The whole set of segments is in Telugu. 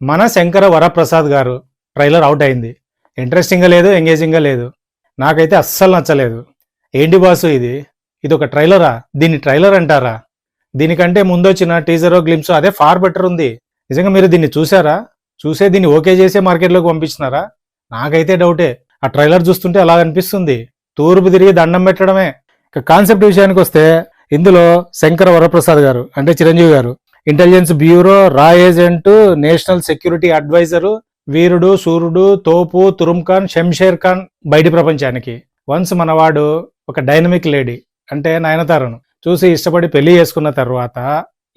మన శంకర వరప్రసాద్ గారు ట్రైలర్ అవుట్ అయింది. ఇంట్రెస్టింగ్గా లేదు, ఎంగేజింగ్గా లేదు. నాకైతే అస్సలు నచ్చలేదు. ఏంటి బాసు ఇది ఒక ట్రైలరా? దీన్ని ట్రైలర్ అంటారా? దీనికంటే ముందు వచ్చిన టీజరో గ్లిమ్సో అదే ఫార్ బెటర్ ఉంది. నిజంగా మీరు దీన్ని చూసారా? చూసే దీన్ని ఓకే చేసే మార్కెట్లోకి పంపిస్తున్నారా? నాకైతే డౌటే. ఆ ట్రైలర్ చూస్తుంటే అలా అనిపిస్తుంది. తూర్పు తిరిగి దండం పెట్టడమే. ఇక కాన్సెప్ట్ విషయానికి వస్తే ఇందులో శంకర వరప్రసాద్ గారు అంటే చిరంజీవి గారు ఇంటెలిజెన్స్ బ్యూరో, రా ఏజెంట్, నేషనల్ సెక్యూరిటీ అడ్వైజరు, వీరుడు, సూర్యుడు, తోపు, తురుమ్ ఖాన్, షంషేర్ ఖాన్ బయటి ప్రపంచానికి. వన్స్ మనవాడు ఒక డైనమిక్ లేడీ అంటే నయనతారను చూసి ఇష్టపడి పెళ్లి చేసుకున్న తర్వాత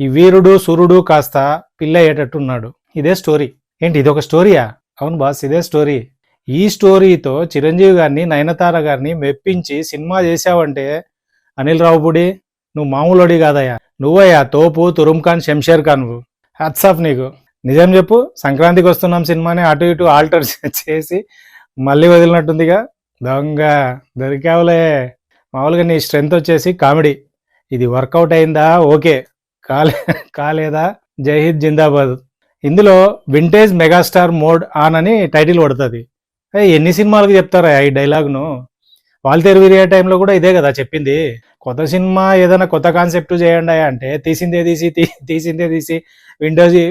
ఈ వీరుడు, సూర్యుడు కాస్త పిల్ల అయ్యేటట్టున్నాడు. ఇదే స్టోరీ. ఏంటి ఇది ఒక స్టోరీయా? అవును బాస్, ఇదే స్టోరీ. ఈ స్టోరీతో చిరంజీవి గారిని, నయనతార గారిని మెప్పించి సినిమా చేశావంటే అనిల్ రావుపూడి నువ్వు మామూలుడి కాదయ్యా. నువ్వయ్యా తోపు, తురుమ్ ఖాన్, షంషేర్ ఖాన్. హ్యాట్స్ ఆఫ్ నీకు. నిజం చెప్పు, సంక్రాంతికి వస్తున్నాం సినిమాని అటు ఇటు ఆల్టర్ చేసి మళ్ళీ వదిలినట్టుందిగా. దొంగ దొరికావులే. మామూలుగా నీ స్ట్రెంత్ వచ్చేసి కామెడీ. ఇది వర్కౌట్ అయిందా ఓకే, కాలేదా జై హింద్ జిందాబాద్. ఇందులో వింటేజ్ మెగాస్టార్ మోడ్ ఆన్ అని టైటిల్ పడుతుంది. ఎన్ని సినిమాలకు చెప్తారా ఈ డైలాగ్ను? వాల్తేరు వీరియా టైంలో కూడా ఇదే కదా చెప్పింది. కొత్త సినిమా ఏదైనా కొత్త కాన్సెప్ట్ చేయండి అంటే తీసిందే తీసి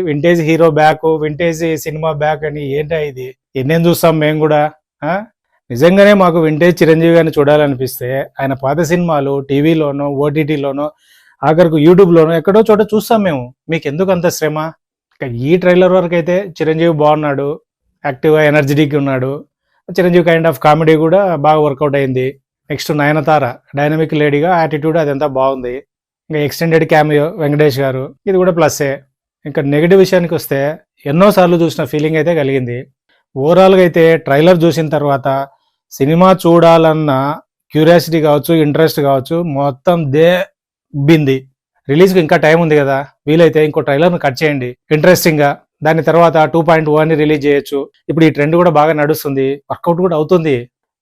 vintage hero back, vintage cinema back అని ఏంటా ఇది? ఎన్నేం చూస్తాం మేము కూడా. నిజంగానే మాకు వింటేజ్ చిరంజీవి గారిని చూడాలనిపిస్తే ఆయన పాత సినిమాలు టీవీలోనో, ఓటీటీలోనో, ఆఖరికి యూట్యూబ్లోనో ఎక్కడో చోట చూస్తాం మేము. మీకు ఎందుకు అంత శ్రమ? ఈ ట్రైలర్ వరకు అయితే చిరంజీవి బాగున్నాడు, యాక్టివ్గా ఎనర్జెటిక్ ఉన్నాడు. చిరంజీవి కైండ్ ఆఫ్ కామెడీ కూడా బాగా వర్కౌట్ అయింది. నెక్స్ట్ నయనతార డైనమిక్ లేడీగా యాటిట్యూడ్ అదంతా బాగుంది. ఇంకా ఎక్స్టెండెడ్ క్యామియో వెంకటేష్ గారు, ఇది కూడా ప్లస్సే. ఇంకా నెగిటివ్ విషయానికి వస్తే ఎన్నోసార్లు చూసిన ఫీలింగ్ అయితే కలిగింది. ఓవరాల్గా అయితే ట్రైలర్ చూసిన తర్వాత సినిమా చూడాలన్న క్యూరియాసిటీ కావచ్చు, ఇంట్రెస్ట్ కావచ్చు, మొత్తం బింది. రిలీజ్కి ఇంకా టైం ఉంది కదా, వీలైతే ఇంకో ట్రైలర్ను కట్ చేయండి ఇంట్రెస్టింగ్గా. దాని తర్వాత 2.1 రిలీజ్ చేయొచ్చు. ఇప్పుడు ఈ ట్రెండ్ కూడా బాగా నడుస్తుంది, వర్కౌట్ కూడా అవుతుంది.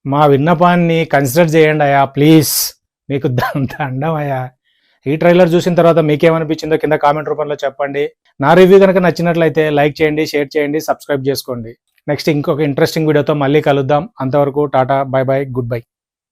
మా విన్నపాన్ని కన్సిడర్ చేయండి అయ్యా ప్లీజ్, మీకు దండం అయ్యా. ఈ ట్రైలర్ చూసిన తర్వాత మీకేమనిపించిందో కింద కామెంట్ రూపంలో చెప్పండి. నా రివ్యూ కనుక నచ్చినట్లయితే లైక్ చేయండి, షేర్ చేయండి, సబ్స్క్రైబ్ చేసుకోండి. నెక్స్ట్ ఇంకొక ఇంట్రెస్టింగ్ వీడియోతో మళ్ళీ కలుద్దాం. అంతవరకు Tata, by by, good bye.